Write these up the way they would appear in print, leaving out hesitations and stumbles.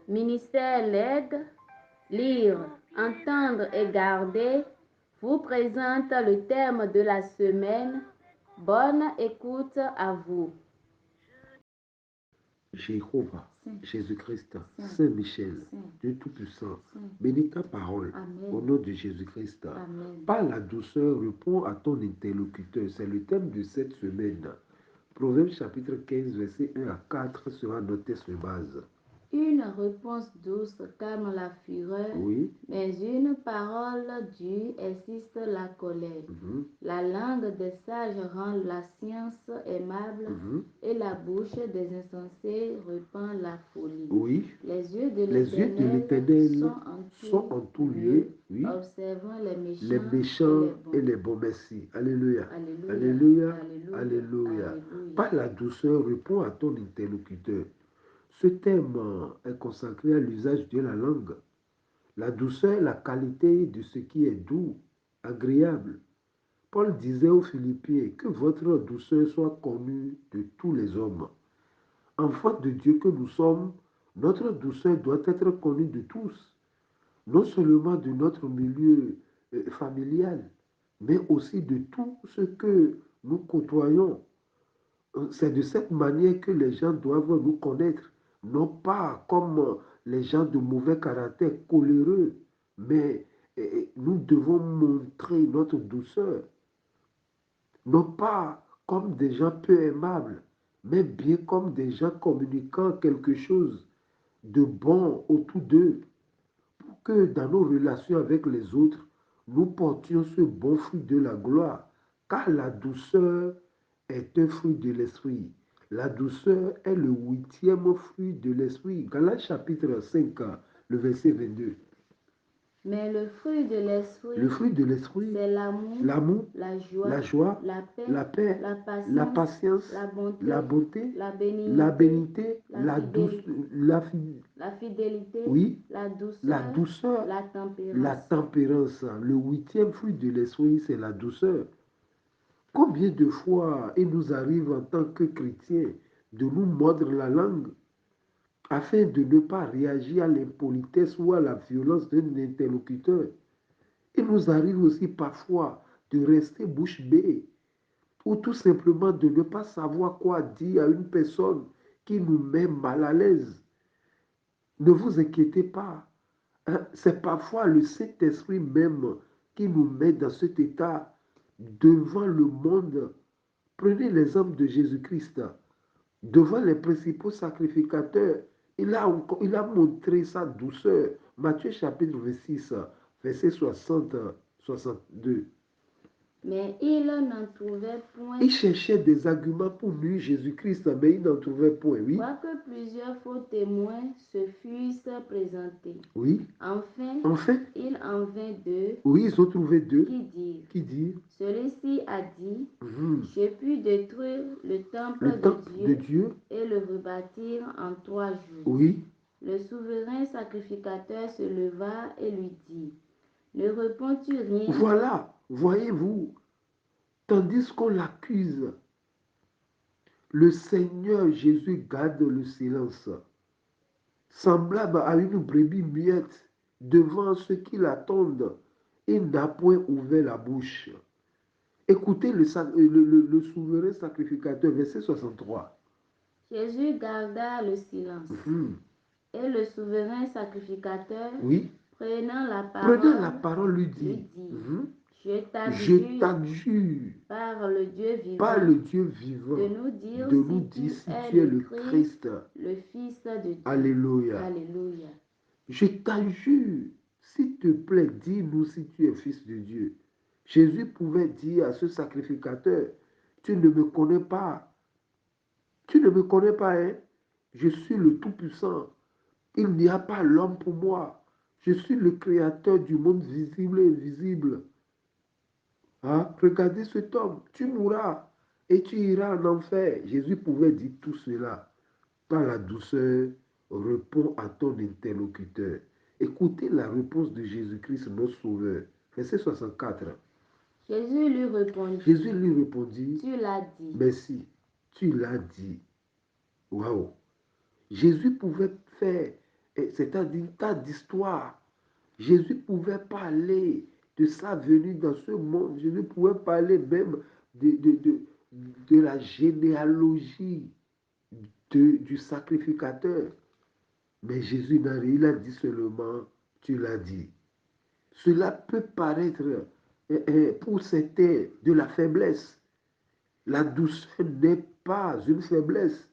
Ministère l'aide, lire, entendre et garder vous présente le thème de la semaine. Bonne écoute à vous. Jéhovah, Jésus-Christ, Saint Michel, Dieu Tout-Puissant, bénis ta parole. Amen. Au nom de Jésus-Christ. Amen. Par la douceur, réponds à ton interlocuteur. C'est le thème de cette semaine. Proverbe chapitre 15, verset 1 à 4 sera noté sur base. Une réponse douce calme la fureur, Oui. mais une parole dure excite la colère. La langue des sages rend la science aimable et la bouche des insensés répand la folie. Oui. Les yeux de l'Éternel sont en tout lieu, oui, observant les les méchants méchants et et les bons. Merci. Alléluia. Alléluia. Alléluia. Alléluia. Alléluia. Alléluia. Par la douceur, réponds à ton interlocuteur. Ce thème est consacré à l'usage de la langue. La douceur est la qualité de ce qui est doux, agréable. Paul disait aux Philippiens que votre douceur soit connue de tous les hommes. Enfants de Dieu que nous sommes, notre douceur doit être connue de tous, non seulement de notre milieu familial, mais aussi de tous ceux que nous côtoyons. C'est de cette manière que les gens doivent nous connaître, non pas comme les gens de mauvais caractère, coléreux, mais nous devons montrer notre douceur, non pas comme des gens peu aimables, mais bien comme des gens communiquant quelque chose de bon autour d'eux, pour que dans nos relations avec les autres, nous portions ce bon fruit de la gloire, car la douceur est un fruit de l'esprit. La douceur est le 8e fruit de l'esprit. Galates chapitre 5, le verset 22. Mais le fruit de l'esprit, c'est l'amour, la joie, la paix, la patience, la bonté, la bénignité, la fidélité, oui, la douceur, la tempérance. Le 8e fruit de l'esprit, c'est la douceur. Combien de fois il nous arrive en tant que chrétiens de nous mordre la langue afin de ne pas réagir à l'impolitesse ou à la violence d'un interlocuteur. Il nous arrive aussi parfois de rester bouche bée ou tout simplement de ne pas savoir quoi dire à une personne qui nous met mal à l'aise. Ne vous inquiétez pas, c'est parfois le Saint-Esprit même qui nous met dans cet état devant le monde. Prenez l'exemple de Jésus-Christ. Devant les principaux sacrificateurs, il a montré sa douceur. Matthieu chapitre 26, verset 60-62. Mais il n'en trouvait point. Il cherchait des arguments pour nuire Jésus-Christ, mais il n'en trouvait point, oui. Quoique plusieurs faux témoins se fussent présentés. Oui. Enfin, il en vint deux. Oui, ils ont trouvé deux. Qui dirent. Celui-ci a dit, j'ai pu détruire le temple de Dieu et le rebâtir en 3 jours. Oui. Le souverain sacrificateur se leva et lui dit, ne réponds-tu rien? Voilà, voyez-vous, tandis qu'on l'accuse, le Seigneur Jésus garde le silence, semblable à une brebis muette devant ceux qui l'attendent. Il n'a point ouvert la bouche. Écoutez le souverain sacrificateur, verset 63. Jésus garda le silence. Et le souverain sacrificateur, oui, prenant la parole lui dit, je t'adjure par le Dieu vivant, de nous dire si tu es le Christ, le Fils de Dieu. Alléluia. Alléluia. Je t'adjure, s'il te plaît, dis-nous si tu es fils de Dieu. Jésus pouvait dire à ce sacrificateur, tu ne me connais pas. Tu ne me connais pas, hein? Je suis le Tout-Puissant. Il n'y a pas l'homme pour moi. Je suis le créateur du monde visible et invisible. Hein? Regardez cet homme, tu mourras et tu iras en enfer. Jésus pouvait dire tout cela. Par la douceur, réponds à ton interlocuteur. Écoutez la réponse de Jésus-Christ, notre Sauveur. Verset 64. Jésus lui répondit, tu l'as dit. Merci, tu l'as dit. Waouh. Jésus pouvait faire c'est-à-dire tas d'histoires. Jésus pouvait parler de sa venue dans ce monde. Jésus pouvait parler même de la généalogie du sacrificateur. Mais Jésus n'a rien, il a dit seulement, tu l'as dit. Cela peut paraître pour certains de la faiblesse. La douceur n'est pas une faiblesse.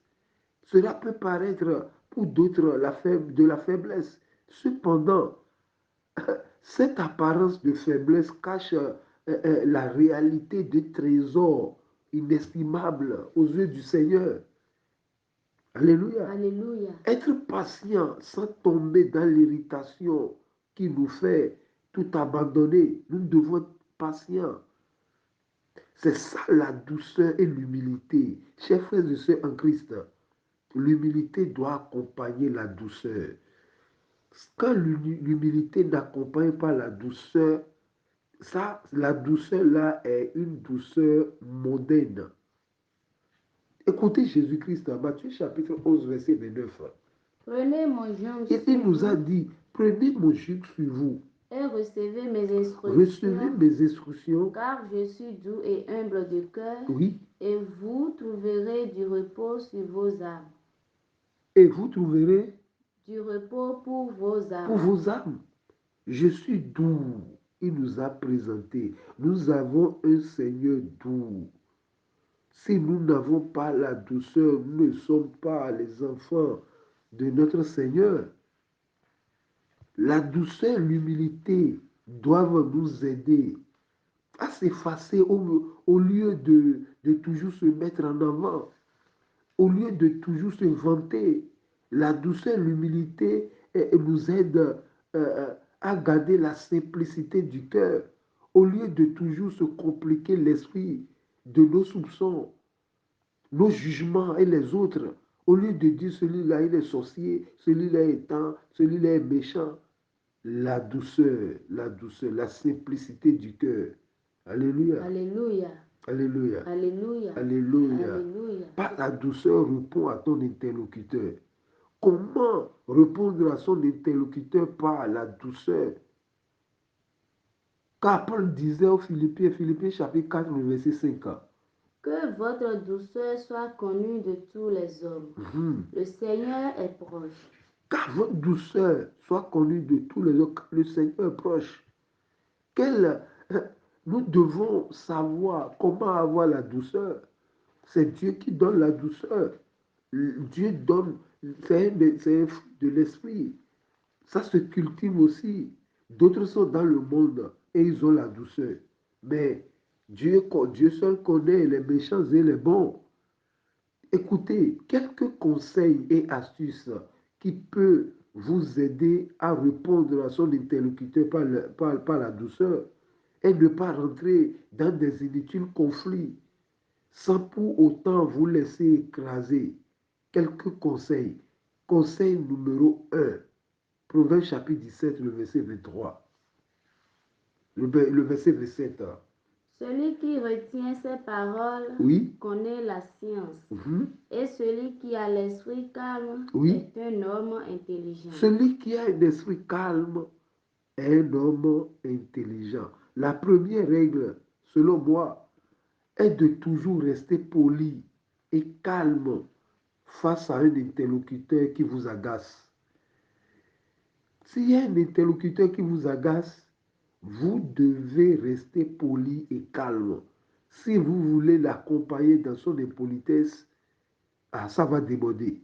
Cela peut paraître pour d'autres de la faiblesse. Cependant, cette apparence de faiblesse cache la réalité de trésors inestimables aux yeux du Seigneur. Alléluia. Alléluia. Être patient sans tomber dans l'irritation qui nous fait tout abandonner. Nous devons être patients. C'est ça la douceur et l'humilité. Chers frères et sœurs en Christ, l'humilité doit accompagner la douceur. Quand l'humilité n'accompagne pas la douceur, ça, la douceur là est une douceur mondaine. Écoutez Jésus-Christ dans Matthieu chapitre 11, verset 29. Prenez mon joug Et sur il nous a vous dit, prenez mon joug sur vous. et recevez mes instructions. Recevez mes instructions. Car je suis doux et humble de cœur. Oui. Et vous trouverez du repos sur vos âmes. Et vous trouverez du repos pour vos âmes. Pour vos âmes. Je suis doux. Il nous a présenté. Nous avons un Seigneur doux. Si nous n'avons pas la douceur, nous ne sommes pas les enfants de notre Seigneur. La douceur, l'humilité doivent nous aider à s'effacer au lieu de toujours se mettre en avant, au lieu de toujours se vanter. La douceur, l'humilité nous aide à garder la simplicité du cœur, au lieu de toujours se compliquer l'esprit de nos soupçons, nos jugements et les autres, au lieu de dire celui-là il est sorcier, celui-là est tend, celui-là est méchant. La douceur, la simplicité du cœur. Alléluia. Alléluia. Alléluia. Alléluia. Alléluia. Alléluia. Par la douceur, réponds à ton interlocuteur. Comment répondre à son interlocuteur par la douceur? Car Paul disait aux Philippiens, Philippiens chapitre 4, verset 5. Que votre douceur soit connue de tous les hommes. Le Seigneur est proche. Car votre douceur soit connue de tous les hommes. Le Seigneur est proche. Nous devons savoir comment avoir la douceur. C'est Dieu qui donne la douceur. Dieu donne, c'est un fruit de l'esprit. Ça se cultive aussi. D'autres sont dans le monde et ils ont la douceur. Mais Dieu seul connaît les méchants et les bons. Écoutez, quelques conseils et astuces qui peuvent vous aider à répondre à son interlocuteur par la douceur et ne pas rentrer dans des inutiles conflits sans pour autant vous laisser écraser. Quelques conseils. Conseil numéro 1. Proverbe chapitre 17, le verset 23. Le verset 27. Celui qui retient ses paroles connaît la science. Et celui qui a l'esprit calme est un homme intelligent. Celui qui a un esprit calme est un homme intelligent. La première règle, selon moi, est de toujours rester poli et calme face à un interlocuteur qui vous agace. S'il y a un interlocuteur qui vous agace, vous devez rester poli et calme. Si vous voulez l'accompagner dans son impolitesse, ça va déborder.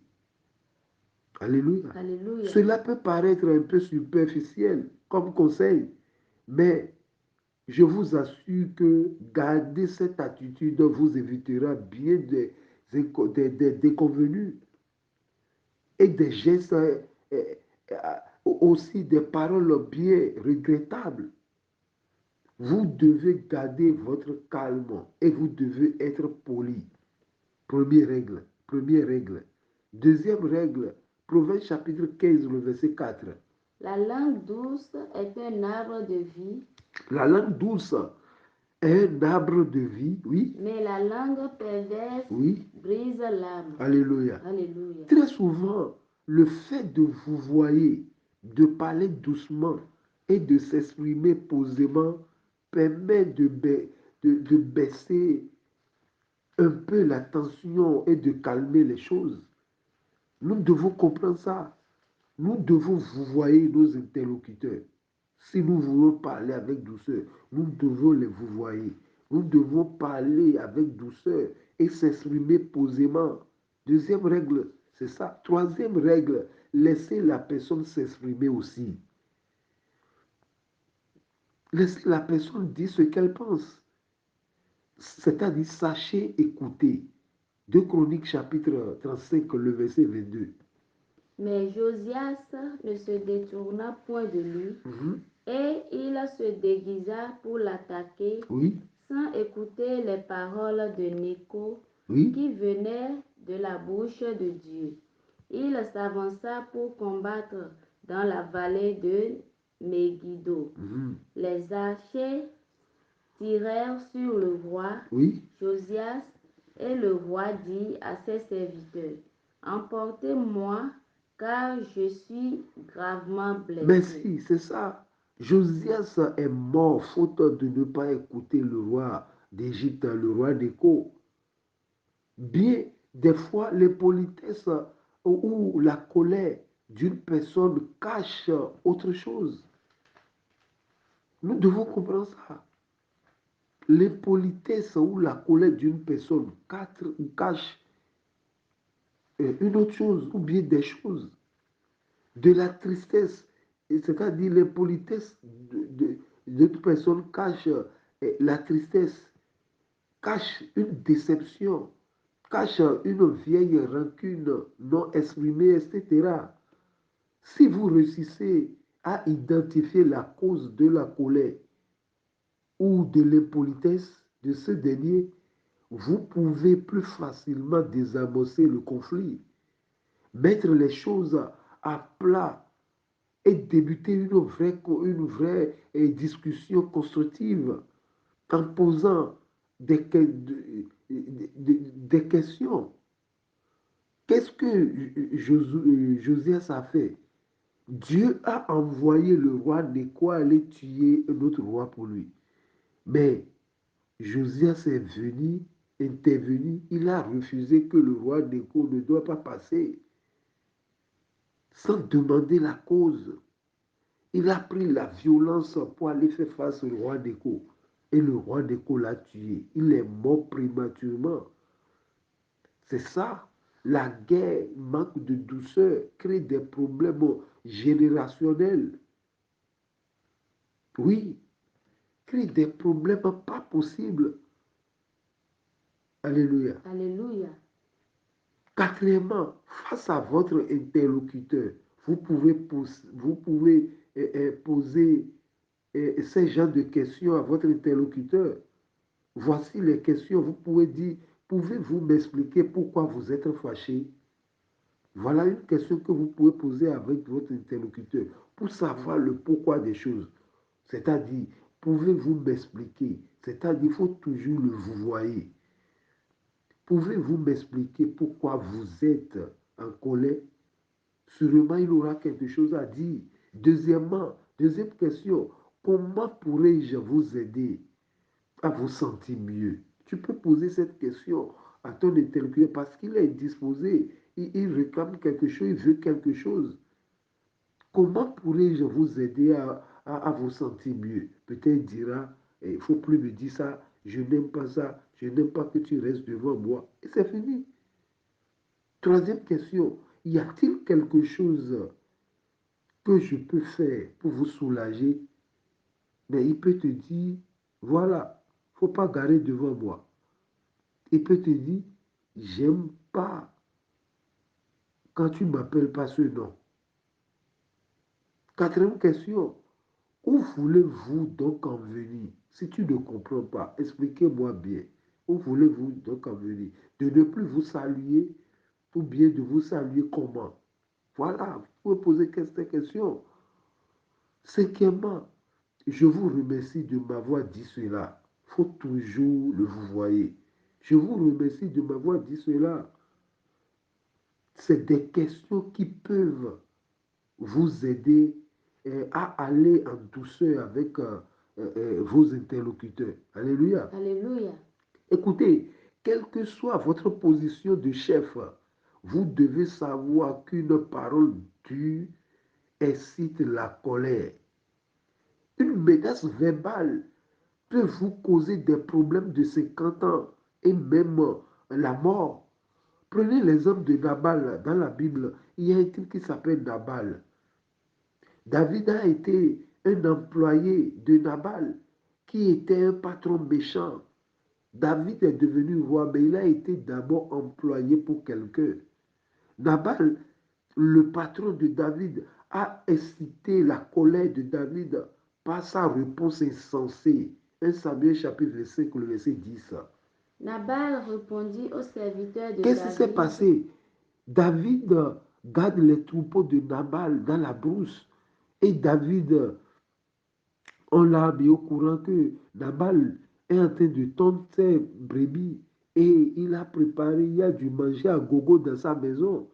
Alléluia. Alléluia. Cela peut paraître un peu superficiel comme conseil, mais je vous assure que garder cette attitude vous évitera bien des déconvenus et des gestes, aussi des paroles bien regrettables. Vous devez garder votre calme et vous devez être poli. Première règle. Deuxième règle, Proverbe chapitre 15, le verset 4. La langue douce est un arbre de vie. La langue douce est un arbre de vie, oui. Mais la langue perverse brise l'âme. Alléluia. Alléluia. Très souvent, le fait de vous voyer, de parler doucement et de s'exprimer posément permet de baisser un peu la tension et de calmer les choses. Nous devons comprendre ça. Nous devons vous voyer nos interlocuteurs. Si nous voulons parler avec douceur, nous devons les vous voyer. Nous devons parler avec douceur et s'exprimer posément. Deuxième règle, c'est ça. Troisième règle, laissez la personne s'exprimer aussi. Laissez la personne dire ce qu'elle pense. C'est-à-dire, sachez écouter. 2 Chroniques chapitre 35, le verset 22. Mais Josias ne se détourna point de lui, et il se déguisa pour l'attaquer, sans écouter les paroles de Néco qui venaient de la bouche de Dieu. Il s'avança pour combattre dans la vallée de Megiddo. Les archers tirèrent sur le roi Josias, et le roi dit à ses serviteurs, emportez-moi, car je suis gravement blessé. Merci, c'est ça. Josias est mort faute de ne pas écouter le roi d'Égypte, le roi Néco. Bien, des fois, les politesses ou la colère d'une personne cache autre chose. Nous devons comprendre ça. L'impolitesse ou la colère d'une personne cache une autre chose ou bien des choses. De la tristesse, c'est-à-dire l'impolitesse d'une personne cache la tristesse, cache une déception, cache une vieille rancune non exprimée, etc. Si vous réussissez à identifier la cause de la colère ou de l'impolitesse de ce dernier, vous pouvez plus facilement désamorcer le conflit, mettre les choses à plat et débuter une vraie discussion constructive en posant des questions. Qu'est-ce que Josias a fait? Dieu a envoyé le roi Néco aller tuer un autre roi pour lui. Mais Josias est venu, intervenu, il a refusé que le roi Néco ne doit pas passer sans demander la cause. Il a pris la violence pour aller faire face au roi Néco. Et le roi Néco l'a tué. Il est mort prématurément. C'est ça. La guerre, manque de douceur, crée des problèmes générationnels. Oui, crée des problèmes pas possibles. Alléluia. Alléluia. Quatrièmement, face à votre interlocuteur, vous pouvez poser ces genres de questions à votre interlocuteur. Voici les questions. Vous pouvez dire, pouvez-vous m'expliquer pourquoi vous êtes fâché? Voilà une question que vous pouvez poser avec votre interlocuteur pour savoir le pourquoi des choses. C'est-à-dire, pouvez-vous m'expliquer? C'est-à-dire, il faut toujours le vous voyez. Pouvez-vous m'expliquer pourquoi vous êtes en colère? Sûrement, il aura quelque chose à dire. Deuxièmement, deuxième question, comment pourrais-je vous aider à vous sentir mieux? Tu peux poser cette question à ton interlocuteur parce qu'il est disposé, il réclame quelque chose, il veut quelque chose. Comment pourrais-je vous aider à vous sentir mieux? Peut-être il dira, il ne faut plus me dire ça, je n'aime pas ça, je n'aime pas que tu restes devant moi. Et c'est fini. Troisième question, y a-t-il quelque chose que je peux faire pour vous soulager? Mais il peut te dire, voilà, il ne faut pas garer devant moi. Il peut te dire, j'aime pas quand tu ne m'appelles pas ce nom. Quatrième question, où voulez-vous donc en venir? Si tu ne comprends pas, expliquez-moi bien. Où voulez-vous donc en venir? De ne plus vous saluer ou bien de vous saluer comment? Voilà, vous pouvez poser cette question. Cinquièmement, je vous remercie de m'avoir dit cela. Il faut toujours le vous voyez. Je vous remercie de m'avoir dit cela. c'est des questions qui peuvent vous aider à aller en douceur avec vos interlocuteurs. Alléluia. Alléluia. Écoutez, quelle que soit votre position de chef, vous devez savoir qu'une parole dure excite la colère. Une menace verbale peut vous causer des problèmes de 50 ans et même la mort. Prenez l'exemple de Nabal dans la Bible. Il y a un type qui s'appelle Nabal. David a été un employé de Nabal qui était un patron méchant. David est devenu roi, mais il a été d'abord employé pour quelqu'un. Nabal, le patron de David, a excité la colère de David par sa réponse insensée. 1 Samuel chapitre 5, le verset 10. Nabal répondit aux serviteurs de Qu'est-ce qui s'est David. passé? David garde les troupeaux de Nabal dans la brousse. Et David, on l'a mis au courant que Nabal est en train de tondre ses brebis. Et il a préparé, il y a du manger à gogo dans sa maison.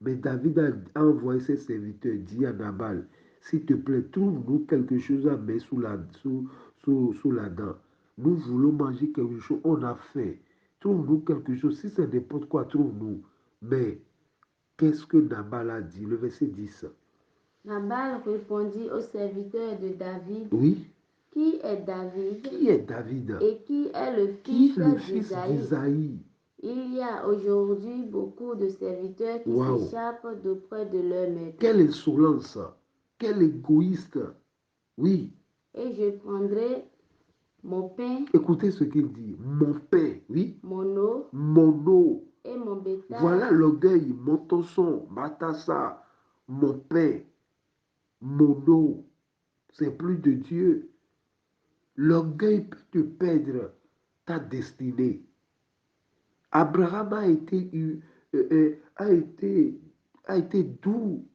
Mais David a envoyé ses serviteurs, dit à Nabal, s'il te plaît, trouve-nous quelque chose à mettre sous la dent. Nous voulons manger quelque chose, on a faim. Trouve-nous quelque chose, si c'est n'importe quoi, trouve-nous. Mais qu'est-ce que Nabal a dit? Le verset 10. Nabal répondit aux serviteurs de David. Oui. Qui est David? Qui est David? Et qui est le Qui fils est le fils d'Isaïe? d'Isaïe? Il y a aujourd'hui beaucoup de serviteurs qui s'échappent d'auprès de leur maître. Quelle insolence! Quel égoïste! Oui. Et je prendrai mon pain. Écoutez ce qu'il dit. Mon pain, oui. Mon eau. Mon eau. Et mon bétail. Voilà l'orgueil, mon tosson, ma tassa, mon pain, mon eau. C'est plus de Dieu. L'orgueil peut te perdre ta destinée. Abraham a été doux.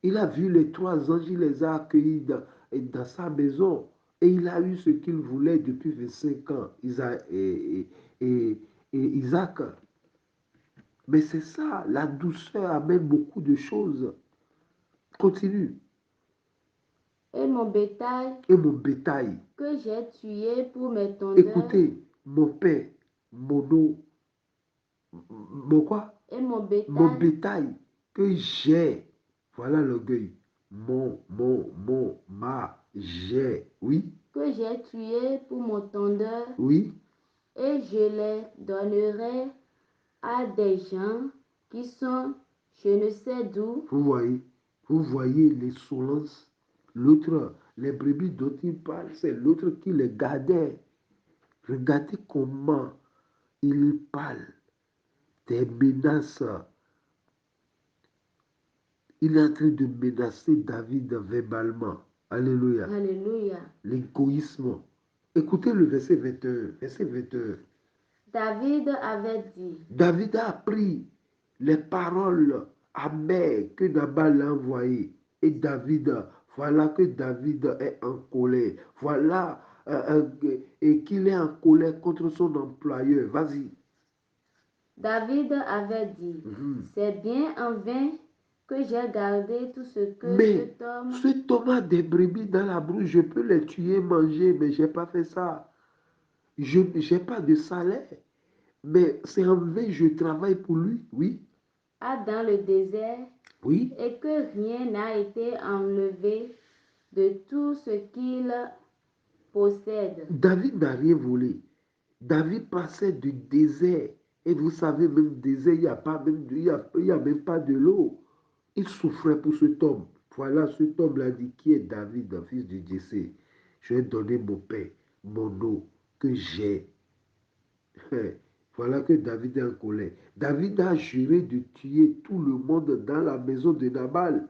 Il a vu les 3 anges, il les a accueillis dans sa maison. Et il a eu ce qu'il voulait depuis 25 ans, Isaac. Mais c'est ça, la douceur amène beaucoup de choses. Continue. Et mon bétail. Et mon bétail. Que j'ai tué pour mes tondeurs. Écoutez, mon pain, mon eau, mon quoi? Et mon bétail. Mon bétail que j'ai. Voilà l'orgueil. J'ai. Oui. Que j'ai tué pour mon tondeur. Oui. Et je les donnerai à des gens qui sont je ne sais d'où. Vous voyez l'insolence. L'autre, les brebis dont il parle, c'est l'autre qui les gardait. Regardez comment il parle des menaces. Il est en train de menacer David verbalement. Alléluia. Alléluia. L'égoïsme. Écoutez le verset 21. Verset 21. David avait dit. David a appris les paroles amères que Nabal a envoyées. Et David, voilà que David est en colère. Voilà et qu'il est en colère contre son employeur. Vas-y. David avait dit, c'est bien en vain que j'ai gardé tout ce que Mais cet homme a des brebis dans la brousse, je peux les tuer, manger, mais je n'ai pas fait ça. Je n'ai pas de salaire. Mais c'est en vain, je travaille pour lui, oui. Dans le désert, oui. Et que rien n'a été enlevé de tout ce qu'il possède. David n'a rien volé. David passait du désert. Et vous savez, même désert, il n'y a, a même pas de l'eau. Il souffrait pour cet homme. Voilà, cet homme-là dit, qui est David, fils de Jessé? Je vais donner mon pain, mon eau, que j'ai. Voilà que David est en colère. David a juré de tuer tout le monde dans la maison de Nabal.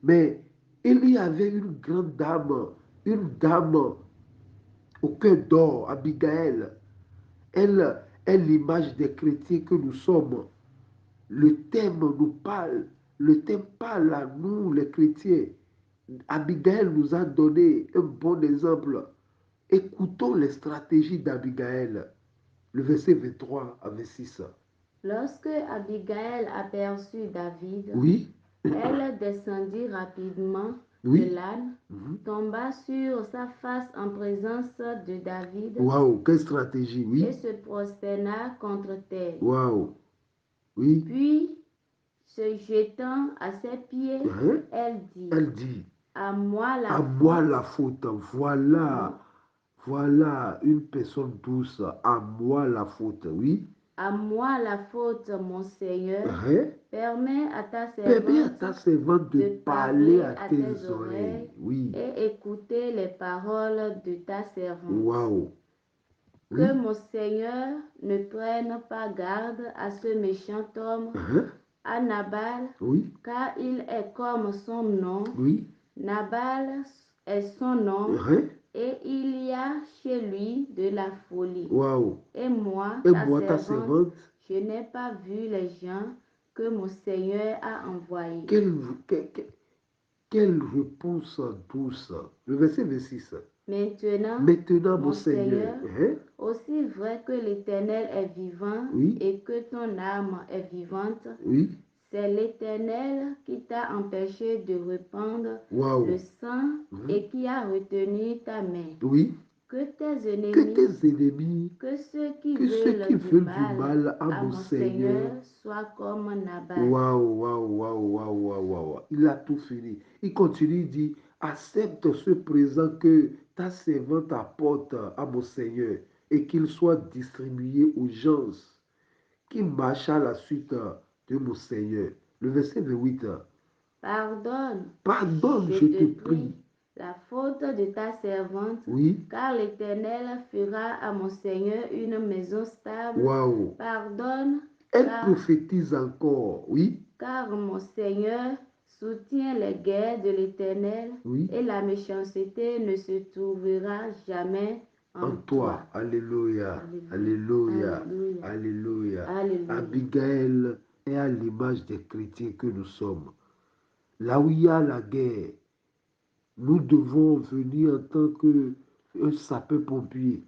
Mais il y avait une grande dame, une dame au cœur d'or, Abigail. Elle est l'image des chrétiens que nous sommes. Le thème nous parle. Le thème parle à nous, les chrétiens. Abigail nous a donné un bon exemple. Écoutons les stratégies d'Abigail. Le verset 23 à 26. Lorsque Abigail aperçut David, Oui. elle descendit rapidement Oui. de l'âne, tomba sur sa face en présence de David Waouh, quelle stratégie, et oui. se prosterna contre terre. Waouh. Oui. Puis, se jetant à ses pieds, Hein? elle dit, Elle dit, à moi la à faute. moi la faute. Voilà. Voilà une personne douce. À moi la faute, oui. À moi la faute, mon Seigneur. Hein? Permets à ta Permets à servante ta servante de parler à tes tes oreilles. Oui. et écouter les paroles de ta servante. Waouh. Que Oui. mon Seigneur ne prenne pas garde à ce méchant homme, Hein? à Nabal, Oui. car il est comme son nom. Oui. Nabal est son nom, Hein? et il y a chez lui de la folie. Waouh. Et moi, Et ta moi, ta servante, servante, je n'ai pas vu les gens que mon Seigneur a envoyés. quelle réponse douce. Le verset 26. Maintenant, Mon Seigneur, hein? aussi vrai que l'Éternel est vivant Oui. et que ton âme est vivante, Oui. c'est l'Éternel qui t'a empêché de répandre Waouh. le sang et qui a retenu ta main. Oui. Que tes ennemis, que ceux qui que ceux qui veulent veulent du mal à à mon mon Seigneur. soient comme Nabal. Waouh, waouh, waouh, waouh, waouh, waouh. Il a tout fini. Il continue, il dit, accepte ce présent que ta servante apporte à mon Seigneur et qu'il soit distribué aux gens qui marchent à la suite de mon Seigneur. Le verset 28. Pardonne, Pardonne, je je te te prie, prie. la faute de ta servante, Oui. car l'Éternel fera à mon Seigneur une maison stable. Waouh. Pardonne, Elle prophétise encore. Oui. car mon Seigneur soutient les guerres de l'Éternel, Oui. et la méchanceté ne se trouvera jamais en toi. Alléluia. Alléluia. Alléluia. Alléluia. Abigail est à l'image des chrétiens que nous sommes. Là où il y a la guerre, nous devons venir en tant que sapeur-pompier,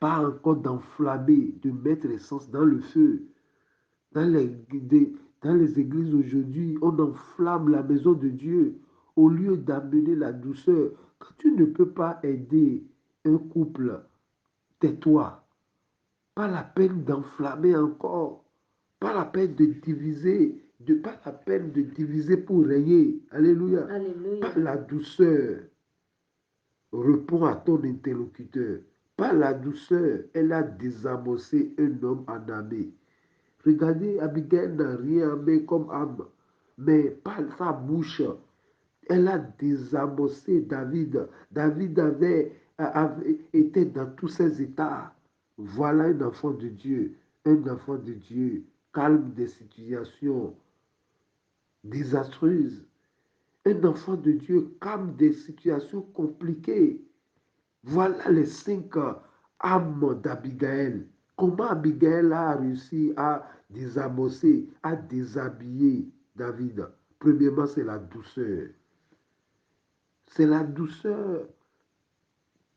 pas encore d'enflammer, de mettre l'essence dans le feu. Dans les églises aujourd'hui, on enflamme la maison de Dieu au lieu d'amener la douceur. Quand tu ne peux pas aider un couple, tais-toi. Pas la peine d'enflammer encore. Pas la peine de diviser. Pas la peine de diviser pour régner. Alléluia. Alléluia. Pas la douceur. Réponds à ton interlocuteur. Par la douceur, elle a désamossé un homme en armée. Regardez, Abigail n'a rien amené comme âme, mais par sa bouche, elle a désamossé David. David avait été dans tous ses états. Voilà un enfant de Dieu, calme des situations désastreuses. Un enfant de Dieu, calme des situations compliquées. Voilà les 5 âmes d'Abigail. Comment Abigail a réussi à désamosser, à déshabiller David? Premièrement, c'est la douceur. C'est la douceur.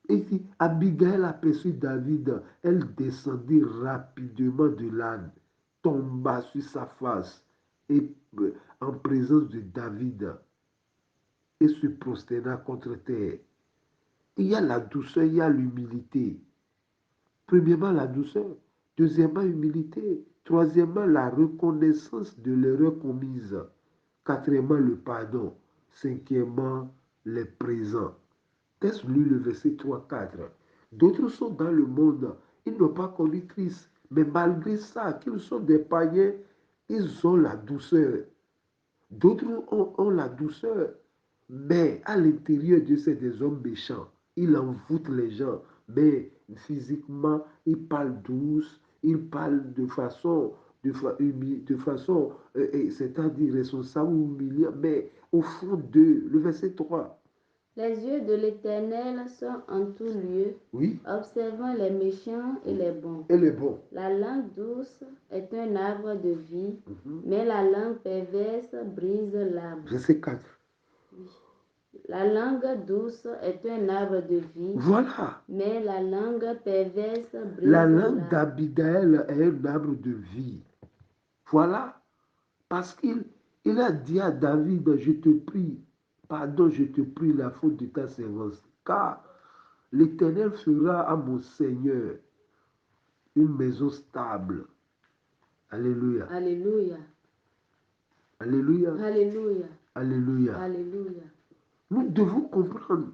Et si Abigail aperçut David, elle descendit rapidement de l'âne, tomba sur sa face et en présence de David et se prosterna contre terre. Il y a la douceur, il y a l'humilité. Premièrement, la douceur. Deuxièmement, l'humilité. Troisièmement, la reconnaissance de l'erreur commise. Quatrièmement, le pardon. Cinquièmement, les présents. Laisse lu le verset 3-4. D'autres sont dans le monde. Ils n'ont pas connu Christ. Mais malgré ça, qu'ils sont des païens, ils ont la douceur. D'autres ont la douceur. Mais à l'intérieur de ces des hommes méchants. Ils envoûtent les gens. Mais physiquement, ils parlent douce. Ils parlent de façon, c'est-à-dire responsable ou humiliant. Mais au fond d'eux, le verset 3. Les yeux de l'Éternel sont en tout lieu, Oui. observant les méchants et les bons. Et les bons. La langue douce est un arbre de vie, mais la langue perverse brise l'âme. Verset 4. Oui. La langue douce est un arbre de vie, Voilà. mais la langue perverse brise La langue l'âme. d'Abigail est un arbre de vie. Voilà, parce qu'il a dit à David, je te prie, pardon, je te prie la faute de ta servante, car l'Éternel fera à mon Seigneur une maison stable. Alléluia. Alléluia. Alléluia. Alléluia. Alléluia. Alléluia. Nous devons comprendre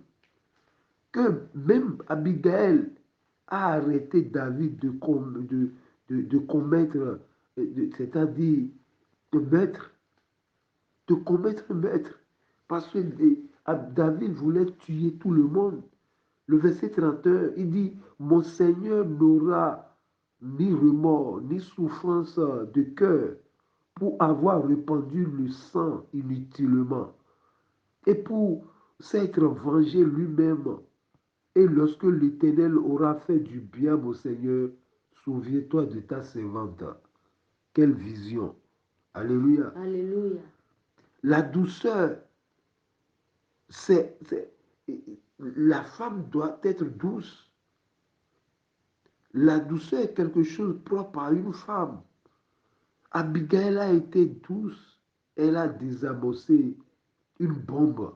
que même Abigail a arrêté David de commettre, c'est-à-dire de commettre un meurtre. Parce que David voulait tuer tout le monde. Le verset 31, il dit, mon Seigneur n'aura ni remords, ni souffrance de cœur pour avoir répandu le sang inutilement et pour s'être vengé lui-même. Et lorsque l'Éternel aura fait du bien, mon Seigneur, souviens-toi de ta servante. Quelle vision. Alléluia. Alléluia. La douceur, la femme doit être douce. La douceur est quelque chose propre à une femme. Abigail a été douce. Elle a désamossé une bombe.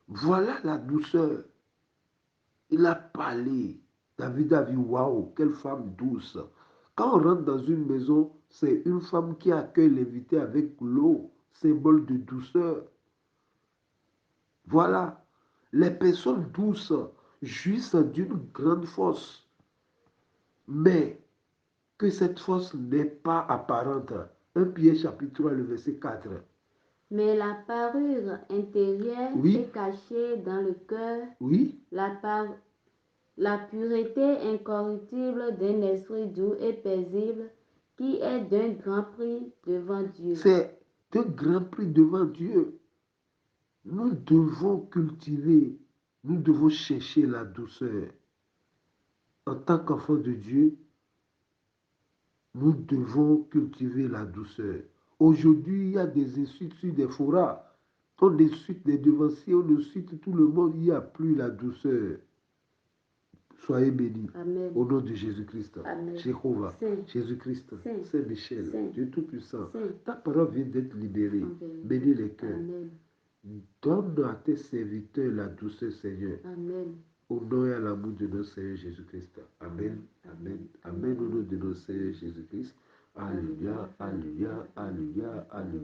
Voilà la douceur. Il a parlé. David a vu, waouh, quelle femme douce. Quand on rentre dans une maison, c'est une femme qui accueille l'invité avec l'eau, symbole de douceur. Voilà. Les personnes douces jouissent d'une grande force, mais que cette force n'est pas apparente. 1 Pierre chapitre 3, le verset 4. Mais la parure intérieure Oui. est cachée dans le cœur. Oui. La pureté incorruptible d'un esprit doux et paisible qui est d'un grand prix devant Dieu. C'est d'un grand prix devant Dieu. Nous devons cultiver, nous devons chercher la douceur. En tant qu'enfant de Dieu, nous devons cultiver la douceur. Aujourd'hui, il y a des insultes sur des forats. On insulte les devanciers, on insulte tout le monde. Il n'y a plus la douceur. Soyez bénis. Amen. Au nom de Jésus-Christ. Amen. Jéhovah, Saint. Jésus-Christ, Saint. Saint-Michel, Saint. Dieu Tout-Puissant. Saint. Ta parole vient d'être libérée. Amen. Bénis les cœurs. Amen. Donne à tes serviteurs la douceur, Seigneur. Amen. Au nom et à l'amour de notre Seigneur Jésus-Christ. Amen. Amen. Amen. Au nom de notre Seigneur Jésus-Christ. Alléluia. Alléluia. Alléluia. Alléluia.